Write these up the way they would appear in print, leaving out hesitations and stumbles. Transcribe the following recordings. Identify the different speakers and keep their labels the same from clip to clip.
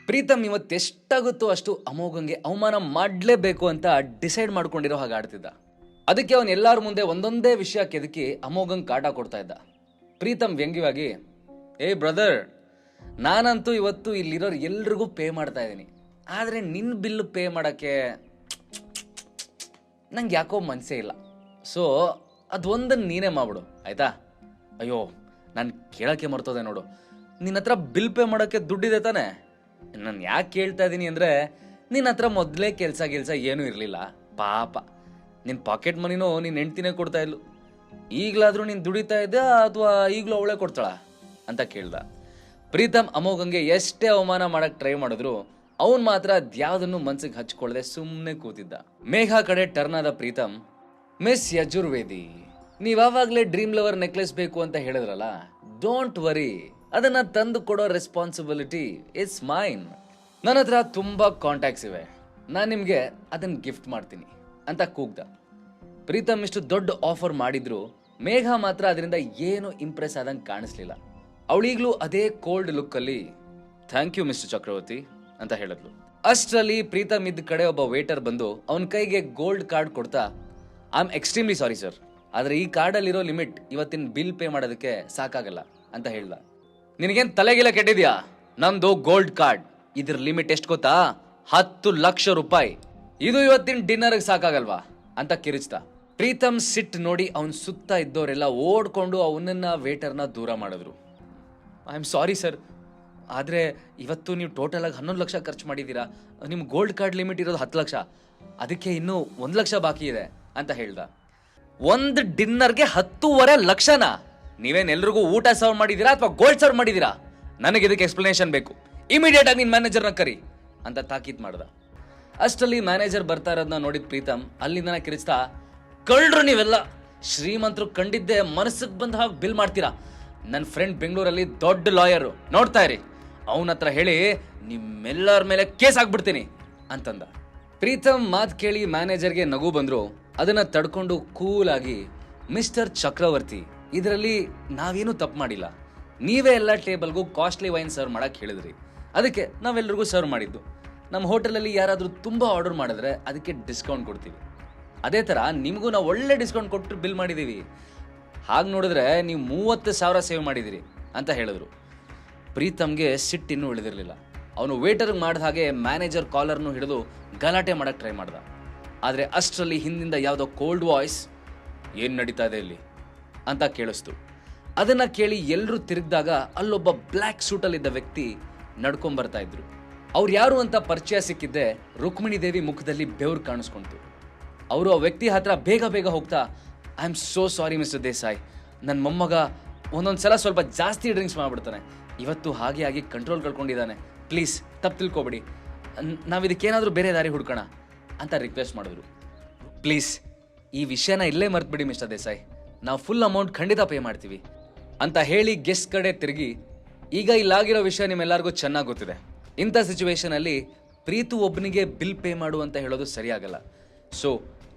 Speaker 1: ಪ್ರೀತಮ್ ಇವತ್ತು ಎಷ್ಟಾಗುತ್ತೋ ಅಷ್ಟು ಅಮೋಘಂಗೆ ಅವಮಾನ ಮಾಡಲೇಬೇಕು ಅಂತ ಡಿಸೈಡ್ ಮಾಡ್ಕೊಂಡಿರೋ ಹಾಗೆ ಆಡ್ತಿದ್ದ. ಅದಕ್ಕೆ ಅವನು ಎಲ್ಲರ ಮುಂದೆ ಒಂದೊಂದೇ ವಿಷಯ ಕೆದಕಿ ಅಮೋಘಂಗೆ ಕಾಟ ಕೊಡ್ತಾ ಇದ್ದ. ಪ್ರೀತಮ್ ವ್ಯಂಗ್ಯವಾಗಿ, ಏ ಬ್ರದರ್, ನಾನಂತೂ ಇವತ್ತು ಇಲ್ಲಿರೋರು ಎಲ್ರಿಗೂ ಪೇ ಮಾಡ್ತಾ ಇದ್ದೀನಿ, ಆದರೆ ನಿನ್ನ ಬಿಲ್ ಪೇ ಮಾಡೋಕ್ಕೆ ನಂಗೆ ಯಾಕೋ ಮನಸ್ಸೇ ಇಲ್ಲ. ಸೊ ಅದೊಂದನ್ನು ನೀನೇ ಮಾಡ್ಬಿಡು ಆಯ್ತಾ. ಅಯ್ಯೋ, ನಾನು ಕೇಳೋಕ್ಕೆ ಮರ್ತೋದೆ ನೋಡು, ನಿನ್ನ ಹತ್ರ ಬಿಲ್ ಪೇ ಮಾಡೋಕ್ಕೆ ದುಡ್ಡಿದೆ ತಾನೆ. ನಾನು ಯಾಕೆ ಕೇಳ್ತಾ ಇದ್ದೀನಿ ಅಂದರೆ, ನಿನ್ನ ಹತ್ರ ಮೊದಲೇ ಕೆಲಸ ಏನೂ ಇರಲಿಲ್ಲ. ಪಾಪ ನಿನ್ನ ಪಾಕೆಟ್ ಮನಿನೂ ನಿನ್ನ ಹೆಂಡ್ತಿನೇ ಕೊಡ್ತಾ ಇದ್ಲು. ಈಗಲಾದರೂ ನೀನು ದುಡಿತಾ ಇದ್ದ ಅಥವಾ ಈಗಲೂ ಅವಳೇ ಕೊಡ್ತಾಳ ಅಂತ ಕೇಳ್ದ. ಪ್ರೀತಮ್ ಅಮೋಘಂಗೆ ಎಷ್ಟೇ ಅವಮಾನ ಮಾಡಕ್ಕೆ ಟ್ರೈ ಮಾಡಿದ್ರು ಅವನು ಮಾತ್ರ ಅದ್ಯಾವುದನ್ನು ಮನ್ಸಿಗೆ ಹಚ್ಕೊಳ್ಳದೆ ಸುಮ್ಮನೆ ಕೂತಿದ್ದ. ಮೇಘ ಕಡೆ ಟರ್ನ್ ಆದ ಪ್ರೀತಮ್, ಮಿಸ್ ಯಜುರ್ವೇದಿ, ನೀವಾಗಲೇ ಡ್ರೀಮ್ ಲವರ್ ನೆಕ್ಲೆಸ್ ಬೇಕು ಅಂತ ಹೇಳಿದ್ರಲ್ಲ, ಡೋಂಟ್ ವರಿ, ಅದನ್ನ ತಂದು ಕೊಡೋ ರೆಸ್ಪಾನ್ಸಿಬಿಲಿಟಿ ಇಟ್ಸ್ ಮೈನ್. ನನ್ನ ಹತ್ರ ತುಂಬಾ ಕಾಂಟ್ಯಾಕ್ಟ್ಸ್ ಇವೆ, ನಾನು ನಿಮಗೆ ಅದನ್ನ ಗಿಫ್ಟ್ ಮಾಡ್ತೀನಿ ಅಂತ ಕೂಗ್ದ. ಪ್ರೀತಮ್ ಇಷ್ಟು ದೊಡ್ಡ ಆಫರ್ ಮಾಡಿದ್ರು ಮೇಘ ಮಾತ್ರ ಅದರಿಂದ ಏನು ಇಂಪ್ರೆಸ್ ಆದಂಗೆ ಕಾಣಿಸ್ಲಿಲ್ಲ. ಅವಳೀಗ್ಲೂ ಅದೇ ಕೋಲ್ಡ್ ಲುಕ್ ಅಲ್ಲಿ ಥ್ಯಾಂಕ್ ಯು ಮಿಸ್ಟರ್ ಚಕ್ರವರ್ತಿ ಅಂತ ಹೇಳಿದ್ಲು. ಅಷ್ಟರಲ್ಲಿ ಪ್ರೀತಮ್ ಇದ್ದ ಕಡೆ ಒಬ್ಬ ವೇಟರ್ ಬಂದು ಅವನ ಕೈಗೆ ಗೋಲ್ಡ್ ಕಾರ್ಡ್ ಕೊಡ್ತಾ, I am extremely sorry sir, ಆದರೆ ಈ ಕಾರ್ಡಲ್ಲಿರೋ ಲಿಮಿಟ್ ಇವತ್ತಿನ ಬಿಲ್ ಪೇ ಮಾಡೋದಕ್ಕೆ ಸಾಕಾಗಲ್ಲ ಅಂತ ಹೇಳ್ದ. ನಿನಗೇನು ತಲೆಗಿಲ್ಲ ಕೆಟ್ಟಿದ್ಯಾ? ನಂದು ಗೋಲ್ಡ್ ಕಾರ್ಡ್, ಇದ್ರ ಲಿಮಿಟ್ ಎಷ್ಟು ಗೊತ್ತಾ? 10 ಲಕ್ಷ ರೂಪಾಯಿ. ಇದು ಇವತ್ತಿನ ಡಿನ್ನರ್ಗೆ ಸಾಕಾಗಲ್ವಾ ಅಂತ ಕಿರಿಚ್ತಾ. ಪ್ರೀತಮ್ ಸಿಟ್ ನೋಡಿ ಅವನ್ ಸುತ್ತ ಇದ್ದವರೆಲ್ಲ ಓಡ್ಕೊಂಡು ಅವನನ್ನ ವೇಟರ್ನ ದೂರ ಮಾಡಿದ್ರು. ಐ ಆಮ್ ಸಾರಿ ಸರ್, ಆದರೆ ಇವತ್ತು ನೀವು ಟೋಟಲ್ ಆಗಿ 11 ಲಕ್ಷ ಖರ್ಚು ಮಾಡಿದ್ದೀರಾ. ನಿಮ್ಮ ಗೋಲ್ಡ್ ಕಾರ್ಡ್ ಲಿಮಿಟ್ ಇರೋದು 10 ಲಕ್ಷ, ಅದಕ್ಕೆ ಇನ್ನೂ 1 ಲಕ್ಷ ಬಾಕಿ ಇದೆ ಅಂತ ಹೇಳ್ದ. ಒಂದು ಡಿನ್ನರ್ಗೆ 10.5 ಲಕ್ಷನಾ? ನೀವೇನೆಲ್ರಿಗೂ ಊಟ ಸರ್ವ್ ಮಾಡಿದ್ದೀರಾ ಅಥವಾ ಗೋಲ್ಡ್ ಸರ್ವ್ ಮಾಡಿದ್ದೀರಾ? ನನಗೆ ಇದಕ್ಕೆ ಎಕ್ಸ್ಪ್ಲನೇಷನ್ ಬೇಕು. ಇಮಿಡಿಯೇಟ್ ಆಗಿ ನಿನ್ನ ಮ್ಯಾನೇಜರ್ನ ಕರಿ ಅಂತ ತಾಕೀತ್ ಮಾಡ್ದ. ಅಷ್ಟರಲ್ಲಿ ಮ್ಯಾನೇಜರ್ ಬರ್ತಾ ಇರೋದನ್ನ ನೋಡಿದ ಪ್ರೀತಮ್ ಅಲ್ಲಿಂದ ಕಿರಿಚ್ತಾ, ಕಳ್ರು ನೀವೆಲ್ಲ, ಶ್ರೀಮಂತರು ಕಂಡಿದ್ದೆ ಮನಸ್ಸಿಗೆ ಬಂದ ಹಾಗೆ ಬಿಲ್ ಮಾಡ್ತೀರಾ. ನನ್ನ ಫ್ರೆಂಡ್ ಬೆಂಗಳೂರಲ್ಲಿ ದೊಡ್ಡ ಲಾಯರು, ನೋಡ್ತಾ ಇರಿ, ಅವನ ಹತ್ರ ಹೇಳಿ ನಿಮ್ಮೆಲ್ಲರ ಮೇಲೆ ಕೇಸ್ ಆಗ್ಬಿಡ್ತೀನಿ ಅಂತಂದ. ಪ್ರೀತಮ್ ಮಾತು ಕೇಳಿ ಮ್ಯಾನೇಜರ್ಗೆ ನಗು ಬಂದ್ರು. ಅದನ್ನ ತಡ್ಕೊಂಡು ಕೂಲ್ ಆಗಿ, ಮಿಸ್ಟರ್ ಚಕ್ರವರ್ತಿ, ಇದರಲ್ಲಿ ನಾವೇನು ತಪ್ಪು ಮಾಡಿಲ್ಲ, ನೀವೇ ಎಲ್ಲ ಟೇಬಲ್ಗೂ ಕಾಸ್ಟ್ಲಿ ವೈನ್ ಸರ್ವ್ ಮಾಡಕ್ಕೆ ಹೇಳಿದ್ರಿ, ಅದಕ್ಕೆ ನಾವೆಲ್ಲರಿಗೂ ಸರ್ವ್ ಮಾಡಿದ್ದು. ನಮ್ಮ ಹೋಟೆಲಲ್ಲಿ ಯಾರಾದರೂ ತುಂಬ ಆರ್ಡರ್ ಮಾಡಿದ್ರೆ ಅದಕ್ಕೆ ಡಿಸ್ಕೌಂಟ್ ಕೊಡ್ತೀವಿ. ಅದೇ ಥರ ನಿಮಗೂ ನಾವು ಒಳ್ಳೆ ಡಿಸ್ಕೌಂಟ್ ಕೊಟ್ಟು ಬಿಲ್ ಮಾಡಿದ್ದೀವಿ. ಹಾಗೆ ನೋಡಿದ್ರೆ ನೀವು 30,000 ಸೇವ್ ಮಾಡಿದಿರಿ ಅಂತ ಹೇಳಿದ್ರು. ಪ್ರೀತಮ್ಗೆ ಸಿಟ್ಟಿನ್ನೂ ಉಳಿದಿರಲಿಲ್ಲ. ಅವನು ವೇಟರ್ಗೆ ಮಾಡಿದ ಹಾಗೆ ಮ್ಯಾನೇಜರ್ ಕಾಲರ್ನು ಹಿಡಿದು ಗಲಾಟೆ ಮಾಡೋಕ್ಕೆ ಟ್ರೈ ಮಾಡ್ದ. ಆದರೆ ಅಷ್ಟರಲ್ಲಿ ಹಿಂದಿಂದ ಯಾವುದೋ ಕೋಲ್ಡ್ ವಾಯ್ಸ್, ಏನು ನಡೀತಾ ಇದೆ ಇಲ್ಲಿ ಅಂತ ಕೇಳಿಸ್ತು. ಅದನ್ನು ಕೇಳಿ ಎಲ್ಲರೂ ತಿರುಗಿದಾಗ ಅಲ್ಲೊಬ್ಬ ಬ್ಲ್ಯಾಕ್ ಸೂಟಲ್ಲಿದ್ದ ವ್ಯಕ್ತಿ ನಡ್ಕೊಂಬರ್ತಾ ಇದ್ರು. ಅವ್ರು ಯಾರು ಅಂತ ಪರಿಚಯ ಸಿಕ್ಕಿದ್ದೆ ರುಕ್ಮಿಣಿ ದೇವಿ ಮುಖದಲ್ಲಿ ಬೆವರು ಕಾಣಿಸ್ಕೊಂತು. ಅವರು ಆ ವ್ಯಕ್ತಿ ಹತ್ರ ಬೇಗ ಹೋಗ್ತಾ, I am so sorry mister Desai, ನನ್ನ ಮೊಮ್ಮಗ ಒಂದೊಂದು ಸಲ ಸ್ವಲ್ಪ ಜಾಸ್ತಿ ಡ್ರಿಂಕ್ಸ್ ಮಾಡಿಬಿಡ್ತಾನೆ, ಇವತ್ತು ಹಾಗೆ ಆಗಿ ಕಂಟ್ರೋಲ್ ಕಳ್ಕೊಂಡಿದ್ದಾನೆ, ಪ್ಲೀಸ್ ತಪ್ಪು ತಿಳ್ಕೊಬೇಡಿ, ನಾವಿದಕ್ಕೇನಾದರೂ ಬೇರೆ ದಾರಿ ಹುಡ್ಕೋಣ ಅಂತ ರಿಕ್ವೆಸ್ಟ್ ಮಾಡಿದ್ರು. ಪ್ಲೀಸ್ ಈ ವಿಷಯನ ಇಲ್ಲೇ ಮರ್ತ್ಬಿಡಿ ಮಿಸ್ಟರ್ ದೇಸಾಯಿ, ನಾವು ಫುಲ್ ಅಮೌಂಟ್ ಖಂಡಿತ ಪೇ ಮಾಡ್ತೀವಿ ಅಂತ ಹೇಳಿ ಗೆಸ್ಟ್ ಕಡೆ ತಿರುಗಿ, ಈಗ ಇಲ್ಲಾಗಿರೋ ವಿಷಯ ನಿಮ್ಮೆಲ್ಲರಿಗೂ ಚೆನ್ನಾಗಿ ಗೊತ್ತಿದೆ. ಇಂಥ ಸಿಚುವೇಶನಲ್ಲಿ ಪ್ರೀತು ಒಬ್ಬನಿಗೆ ಬಿಲ್ ಪೇ ಮಾಡು ಅಂತ ಹೇಳೋದು ಸರಿಯಾಗಲ್ಲ. ಸೊ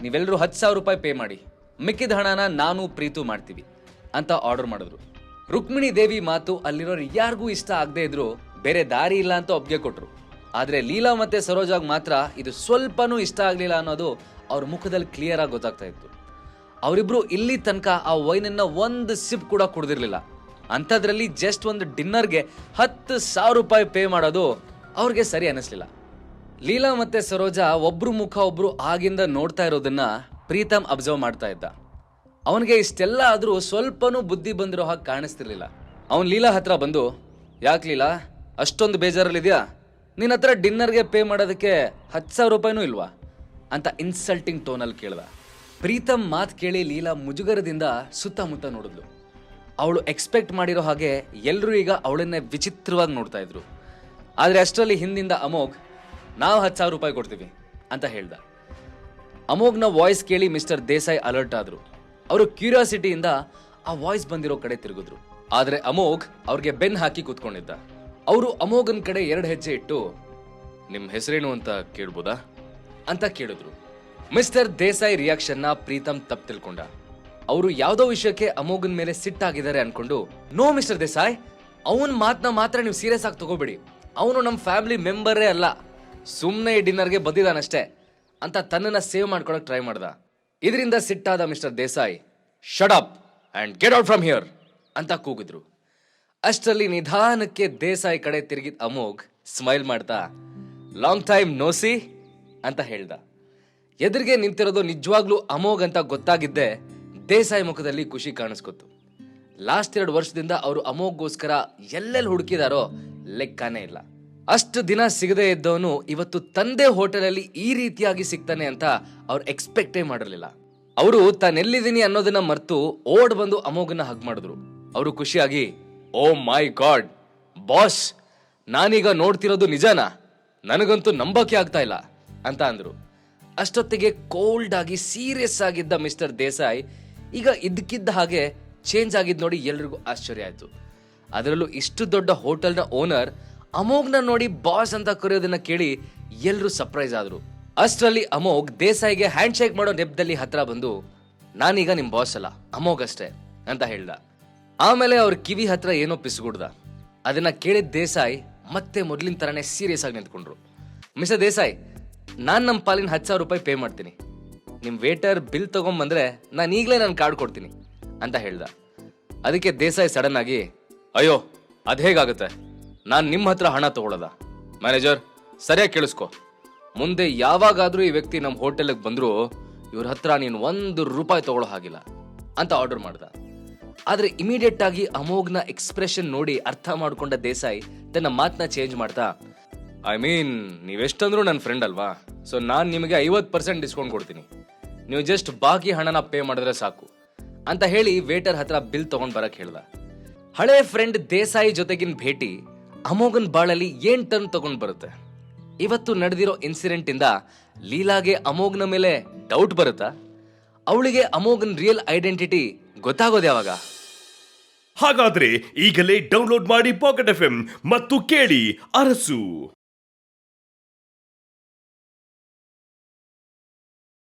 Speaker 1: ನೀವೆಲ್ಲರೂ 10,000 ರೂಪಾಯಿ ಪೇ ಮಾಡಿ, ಮಿಕ್ಕಿದ ಹಣನ ನಾನು ಪ್ರೀತು ಮಾಡ್ತೀವಿ ಅಂತ ಆರ್ಡರ್ ಮಾಡಿದ್ರು. ರುಕ್ಮಿಣಿ ದೇವಿ ಮಾತು ಅಲ್ಲಿರೋರು ಯಾರಿಗೂ ಇಷ್ಟ ಆಗದೆ ಇದ್ರು ಬೇರೆ ದಾರಿ ಇಲ್ಲ ಅಂತ ಒಪ್ಪಿಗೆ ಕೊಟ್ರು. ಆದರೆ ಲೀಲಾ ಮತ್ತೆ ಸರೋಜಾಗ್ ಮಾತ್ರ ಇದು ಸ್ವಲ್ಪನೂ ಇಷ್ಟ ಆಗಲಿಲ್ಲ ಅನ್ನೋದು ಅವ್ರ ಮುಖದಲ್ಲಿ ಕ್ಲಿಯರ್ ಆಗಿ ಗೊತ್ತಾಗ್ತಾ ಇತ್ತು. ಅವರಿಬ್ರು ಇಲ್ಲಿ ತನಕ ಆ ವೈನನ್ನ ಒಂದು ಸಿಪ್ ಕೂಡ ಕುಡ್ದಿರ್ಲಿಲ್ಲ. ಅಂಥದ್ರಲ್ಲಿ ಜಸ್ಟ್ ಒಂದು ಡಿನ್ನರ್ಗೆ 10,000 ರೂಪಾಯಿ ಪೇ ಮಾಡೋದು ಅವ್ರಿಗೆ ಸರಿ ಅನ್ನಿಸ್ಲಿಲ್ಲ. ಲೀಲಾ ಮತ್ತೆ ಸರೋಜಾ ಒಬ್ರು ಮುಖ ಒಬ್ರು ಆಗಿಂದ ನೋಡ್ತಾ ಇರೋದನ್ನ ಪ್ರೀತಮ್ ಅಬ್ಸರ್ವ್ ಮಾಡ್ತಾ ಇದ್ದ. ಅವನಿಗೆ ಇಷ್ಟೆಲ್ಲ ಆದ್ರೂ ಸ್ವಲ್ಪನೂ ಬುದ್ಧಿ ಬಂದಿರೋ ಹಾಗೆ ಕಾಣಿಸ್ತಿರ್ಲಿಲ್ಲ. ಅವನ್ ಲೀಲಾ ಹತ್ರ ಬಂದು, ಯಾಕೆ ಲೀಲಾ ಅಷ್ಟೊಂದು ಬೇಜಾರಲ್ಲಿದ್ಯಾ? ನಿನ್ನ ಹತ್ರ ಡಿನ್ನರ್ಗೆ ಪೇ ಮಾಡೋದಕ್ಕೆ 10,000 ರೂಪಾಯಿನೂ ಇಲ್ವಾ ಅಂತ ಇನ್ಸಲ್ಟಿಂಗ್ ಟೋನಲ್ಲಿ ಕೇಳ್ದ. ಪ್ರೀತಮ್ ಮಾತು ಕೇಳಿ ಲೀಲಾ ಮುಜುಗರದಿಂದ ಸುತ್ತಮುತ್ತ ನೋಡಿದ್ಲು. ಅವಳು ಎಕ್ಸ್ಪೆಕ್ಟ್ ಮಾಡಿರೋ ಹಾಗೆ ಎಲ್ಲರೂ ಈಗ ಅವಳನ್ನೇ ವಿಚಿತ್ರವಾಗಿ ನೋಡ್ತಾ ಇದ್ರು. ಆದರೆ ಅಷ್ಟರಲ್ಲಿ ಹಿಂದಿಂದ ಅಮೋಘ್, ನಾವು 10,000 ರೂಪಾಯಿ ಕೊಡ್ತೀವಿ ಅಂತ ಹೇಳ್ದ. ಅಮೋಘ್ನ ವಾಯ್ಸ್ ಕೇಳಿ ಮಿಸ್ಟರ್ ದೇಸಾಯಿ ಅಲರ್ಟ್ ಆದ್ರು. ಅವರು ಕ್ಯೂರಿಯಾಸಿಟಿಯಿಂದ ಆ ವಾಯ್ಸ್ ಬಂದಿರೋ ಕಡೆ ತಿರುಗಿದ್ರು. ಆದರೆ ಅಮೋಘ್ ಅವ್ರಿಗೆ ಬೆನ್ ಹಾಕಿ ಕೂತ್ಕೊಂಡಿದ್ದ. ಅವರು ಅಮೋಘನ್ ಕಡೆ 2 ಹೆಜ್ಜೆ ಇಟ್ಟು, ನಿಮ್ಮ ಹೆಸರೇನು ಅಂತ ಕೇಳ್ಬೋದಾ ಅಂತ ಕೇಳಿದ್ರು. ಮಿಸ್ಟರ್ ದೇಸಾಯಿ ರಿಯಾಕ್ಷನ್ನ ಪ್ರೀತಮ್ ತಪ್ಪು ತಿಳ್ಕೊಂಡ. ಅವರು ಯಾವುದೋ ವಿಷಯಕ್ಕೆ ಅಮೋಘನ್ ಮೇಲೆ ಸಿಟ್ಟಾಗಿದ್ದಾರೆ ಅನ್ಕೊಂಡು, ನೋ ಮಿಸ್ಟರ್ ದೇಸಾಯಿ, ಅವನ ಮಾತನ್ನ ಮಾತ್ರ ನೀವು ಸೀರಿಯಸ್ ಆಗಿ ತಗೋಬೇಡಿ, ಅವನು ನಮ್ಮ ಫ್ಯಾಮಿಲಿ ಮೆಂಬರೇ ಅಲ್ಲ, ಸುಮ್ಮನೆ ಡಿನ್ನರ್ಗೆ ಬಂದಿದ್ದಾನಷ್ಟೇ ಅಂತ ತನ್ನನ್ನು ಸೇವ್ ಮಾಡ್ಕೊಳಕ್ ಟ್ರೈ ಮಾಡ್ದ. ಇದರಿಂದ ಸಿಟ್ಟಾದ mister Desai shut up and get out from here ಅಂತ ಕೂಗಿದ್ರು. ಅಷ್ಟರಲ್ಲಿ ನಿಧಾನಕ್ಕೆ ದೇಸಾಯಿ ಕಡೆ ತಿರುಗಿದ ಅಮೋಘ್ ಸ್ಮೈಲ್ ಮಾಡ್ತಾ ಲಾಂಗ್ ಟೈಮ್ ನೋಸಿ ಅಂತ ಹೇಳ್ದ. ಎದುರಿಗೆ ನಿಂತಿರೋದು ನಿಜವಾಗ್ಲೂ ಅಮೋಘ್ ಅಂತ ಗೊತ್ತಾಗಿದ್ದೆ ದೇಸಾಯಿ ಮುಖದಲ್ಲಿ ಖುಷಿ ಕಾಣಿಸ್ಕೊತು. ಲಾಸ್ಟ್ 2 ವರ್ಷದಿಂದ ಅವರು ಅಮೋಘ್ಗೋಸ್ಕರ ಎಲ್ಲೆಲ್ಲಿ ಹುಡುಕಿದಾರೋ ಲೆಕ್ಕನೇ ಇಲ್ಲ. ಅಷ್ಟು ದಿನ ಸಿಗದೆ ಇದ್ದವನು ಇವತ್ತು ತಂದೆ ಹೋಟೆಲಲ್ಲಿ ಈ ರೀತಿಯಾಗಿ ಸಿಗ್ತಾನೆ ಅಂತ ಅವ್ರು ಎಕ್ಸ್ಪೆಕ್ಟೇ ಮಾಡಿರಲಿಲ್ಲ. ಅವರು ತಾನೆಲ್ಲಿದ್ದೀನಿ ಅನ್ನೋದನ್ನ ಮರ್ತು ಓಡ್ ಬಂದು ಅಮೋಘನ ಹಗ್ ಮಾಡಿದ್ರು. ಅವರು ಖುಷಿಯಾಗಿ ಓ ಮೈ ಗಾಡ್ ಬಾಸ್, ನಾನೀಗ ನೋಡ್ತಿರೋದು ನಿಜನಾ? ನನಗಂತೂ ನಂಬಕ್ಕೆ ಆಗ್ತಾ ಇಲ್ಲ ಅಂತ ಅಂದ್ರು. ಅಷ್ಟೊತ್ತಿಗೆ ಕೋಲ್ಡ್ ಆಗಿ ಸೀರಿಯಸ್ ಆಗಿದ್ದ ಮಿಸ್ಟರ್ ದೇಸಾಯಿ ಈಗ ಇದ್ದಕ್ಕಿದ್ದ ಹಾಗೆ ಚೇಂಜ್ ಆಗಿದ್ ನೋಡಿ ಎಲ್ರಿಗೂ ಆಶ್ಚರ್ಯ ಆಯ್ತು. ಅದರಲ್ಲೂ ಇಷ್ಟು ದೊಡ್ಡ ಹೋಟೆಲ್ನ ಓನರ್ ಅಮೋಘ್ನ ನೋಡಿ ಬಾಸ್ ಅಂತ ಕರೆಯೋದನ್ನ ಕೇಳಿ ಎಲ್ರೂ ಸರ್ಪ್ರೈಸ್ ಆದ್ರು. ಅಷ್ಟರಲ್ಲಿ ಅಮೋಘ್ ದೇಸಾಯಿಗೆ ಹ್ಯಾಂಡ್ ಶೇಕ್ ಮಾಡೋ ನೆಪದಲ್ಲಿ ಹತ್ರ ಬಂದು ನಾನೀಗ ನಿಮ್ ಬಾಸ್ ಅಲ್ಲ, ಅಮೋಘ್ ಅಷ್ಟೇ ಅಂತ ಹೇಳ್ದ. ಆಮೇಲೆ ಅವ್ರ ಕಿವಿ ಹತ್ರ ಏನೋ ಪಿಸುಗುಡ್ದ. ಅದನ್ನ ಕೇಳಿದ ದೇಸಾಯಿ ಮತ್ತೆ ಮೊದ್ಲಿನ ತರನೇ ಸೀರಿಯಸ್ ಆಗಿ ನಿಂತ್ಕೊಂಡ್ರು. ಮಿಸ್ಟರ್ ದೇಸಾಯಿ, ನಾನ್ ನಮ್ಮ ಪಾಲಿನ 10,000 ರೂಪಾಯಿ ಪೇ ಮಾಡ್ತೀನಿ. ನಿಮ್ ವೇಟರ್ ಬಿಲ್ ತಗೊಂಬಂದ್ರೆ ನಾನು ಈಗಲೇ ನನ್ನ ಕಾರ್ಡ್ ಕೊಡ್ತೀನಿ ಅಂತ ಹೇಳ್ದ. ಅದಕ್ಕೆ ದೇಸಾಯಿ ಸಡನ್ ಆಗಿ ಅಯ್ಯೋ ಅದ್ ಹೇಗಾಗುತ್ತೆ, ನಾನು ನಿಮ್ಮ ಹತ್ರ ಹಣ ತಗೊಳ್ಳೋದ? ಮ್ಯಾನೇಜರ್ ಸರಿಯಾಗಿ ಕೇಳಿಸ್ಕೊ, ಮುಂದೆ ಯಾವಾಗಾದ್ರೂ ಈ ವ್ಯಕ್ತಿ ನಮ್ಮ ಹೋಟೆಲ್ಗೆ ಬಂದ್ರು ಇವ್ರ ಹತ್ರ ನೀನು 1 ರೂಪಾಯಿ ತಗೊಳ್ಳೋ ಹಾಗಿಲ್ಲ ಅಂತ ಆರ್ಡರ್ ಮಾಡ್ದ. ಆದ್ರೆ ಇಮಿಡಿಯೇಟ್ ಆಗಿ ಅಮೋಘ್ನ ಎಕ್ಸ್ಪ್ರೆಷನ್ ನೋಡಿ ಅರ್ಥ ಮಾಡ್ಕೊಂಡ ದೇಸಾಯಿ ತನ್ನ ಮಾತನ್ನ ಚೇಂಜ್ ಮಾಡ್ತಾ ಐ ಮೀನ್ ನೀವೆಷ್ಟಂದ್ರೂ ನನ್ನ ಫ್ರೆಂಡ್ ಅಲ್ವಾ, ಸೊ ನಾನು ನಿಮಗೆ 50% ಡಿಸ್ಕೌಂಟ್ ಕೊಡ್ತೀನಿ, ನೀವು ಜಸ್ಟ್ ಬಾಕಿ ಹಣನ ಪೇ ಮಾಡಿದ್ರೆ ಸಾಕು ಅಂತ ಹೇಳಿ ವೇಟರ್ ಹತ್ರ ಬಿಲ್ ತಗೊಂಡ್ ಬರಕ್ ಹೇಳ್ದ. ಹಳೆ ಫ್ರೆಂಡ್ ದೇಸಾಯಿ ಜೊತೆಗಿನ ಭೇಟಿ ಅಮೋಘನ್ ಬಾಳಲ್ಲಿ ಏನ್ ಟರ್ನ್ ತಗೊಂಡ್ ಬರುತ್ತೆ? ಇವತ್ತು ನಡೆದಿರೋ ಇನ್ಸಿಡೆಂಟ್ ಇಂದ ಲೀಲಾಗೆ ಅಮೋಘ್ನ ಮೇಲೆ ಡೌಟ್ ಬರುತ್ತಾ? ಅವಳಿಗೆ ಅಮೋಘನ್ ರಿಯಲ್ ಐಡೆಂಟಿಟಿ ಗೊತ್ತಾಗೋದು ಯಾವಾಗ?
Speaker 2: ಹಾಗಾದ್ರೆ ಈಗಲೇ ಡೌನ್ಲೋಡ್ ಮಾಡಿ ಪಾಕೆಟ್ FM ಮತ್ತು ಕೇಳಿ ಅರಸು.